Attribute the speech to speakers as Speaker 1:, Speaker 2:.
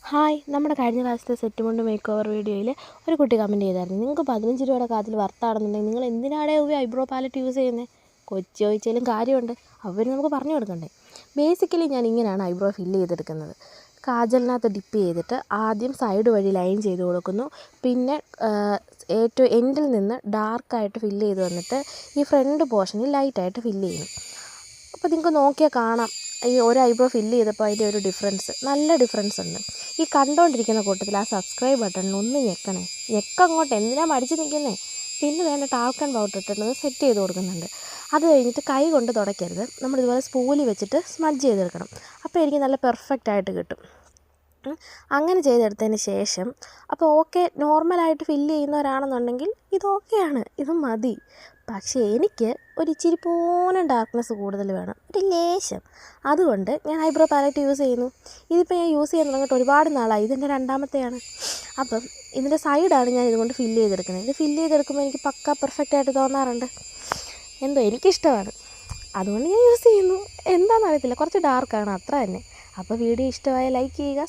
Speaker 1: Hi, നമ്മുടെ കഴിഞ്ഞ പ്രാവശ്യത്തെ സെറ്റ് മുണ്ട് മേക്ക് ഓവർ വീഡിയോയിൽ ഒരു കുട്ടി കമൻറ്റ് ചെയ്തായിരുന്നു, നിങ്ങൾക്ക് 15 രൂപയുടെ കാതിൽ വർത്താണെന്നുണ്ടെങ്കിൽ നിങ്ങൾ എന്തിനാണ് ഒരു ഐബ്രോ പാലറ്റ് യൂസ് ചെയ്യുന്നത്? കൊച്ചു ചോദിച്ചാലും കാര്യമുണ്ട്, അവർ നമുക്ക് പറഞ്ഞു കൊടുക്കണ്ടേ. ബേസിക്കലി ഞാൻ ഇങ്ങനെയാണ് ഐബ്രോ ഫില്ല് ചെയ്തെടുക്കുന്നത്. കാജലിനകത്ത് ഡിപ്പ് ചെയ്തിട്ട് ആദ്യം സൈഡ് വഴി ലൈൻ ചെയ്ത് കൊടുക്കുന്നു. പിന്നെ ഏറ്റവും എൻഡിൽ നിന്ന് ഡാർക്കായിട്ട് ഫില്ല് ചെയ്ത് വന്നിട്ട് ഈ ഫ്രണ്ട് പോർഷനിൽ ലൈറ്റായിട്ട് ഫില്ല് ചെയ്യുന്നു. അപ്പോൾ നിങ്ങൾക്ക് നോക്കിയാൽ കാണാം, ഈ ഒരു ഐബ്രോ ഫില്ല് ചെയ്തപ്പോൾ അതിൻ്റെ ഒരു ഡിഫറൻസ്, നല്ല ഡിഫറൻസ് ഉണ്ട്. ഈ കണ്ടുകൊണ്ടിരിക്കുന്ന കൂട്ടത്തിൽ ആ സബ്സ്ക്രൈബ് ബട്ടണിൽ ഒന്ന് ഞെക്കണേ, ഞെക്കങ്ങോട്ട്, എന്തിനാ മടിച്ച് നിൽക്കുന്നേ. പിന്നെ വേണ്ട ടാൽക്കൺ പൗഡർ ഇട്ടിട്ട് സെറ്റ് ചെയ്ത് കൊടുക്കുന്നുണ്ട്. അത് കഴിഞ്ഞിട്ട് കൈ കൊണ്ട് തുടയ്ക്കരുത്, നമ്മളിതുപോലെ സ്പൂലി വെച്ചിട്ട് സ്മഡ്ജ് ചെയ്തെടുക്കണം. അപ്പോൾ എനിക്ക് നല്ല പെർഫെക്റ്റ് ആയിട്ട് കിട്ടും. അങ്ങനെ ചെയ്തെടുത്തതിന് ശേഷം അപ്പോൾ ഓക്കെ, നോർമലായിട്ട് ഫില്ല് ചെയ്യുന്നവരാണെന്നുണ്ടെങ്കിൽ ഇത് ഓക്കെയാണ്, ഇത് മതി. പക്ഷേ എനിക്ക് ഒരു ഇച്ചിരി പോലും ഡാർക്ക്നെസ് കൂടുതൽ വേണം, ഒരു ലേശം. അതുകൊണ്ട് ഞാൻ ഐബ്രോ പാലറ്റ് യൂസ് ചെയ്യുന്നു. ഇതിപ്പോൾ ഞാൻ യൂസ് ചെയ്യാൻ തുടങ്ങിയിട്ട് ഒരുപാട് നാളായി, ഇതെൻ്റെ രണ്ടാമത്തെയാണ്. അപ്പം ഇതിൻ്റെ സൈഡാണ് ഞാൻ ഇതുകൊണ്ട് ഫില്ല് ചെയ്തെടുക്കുന്നത്. ഇത് ഫില്ല് ചെയ്തെടുക്കുമ്പോൾ എനിക്ക് പക്ക പെർഫെക്റ്റ് ആയിട്ട് തോന്നാറുണ്ട്. എന്തോ എനിക്കിഷ്ടമാണ്, അതുകൊണ്ട് ഞാൻ യൂസ് ചെയ്യുന്നു. എന്താണെന്ന് അറിയത്തില്ല, കുറച്ച് ഡാർക്കാണ്, അത്ര തന്നെ. അപ്പോൾ വീഡിയോ ഇഷ്ടമായ ലൈക്ക് ചെയ്യുക.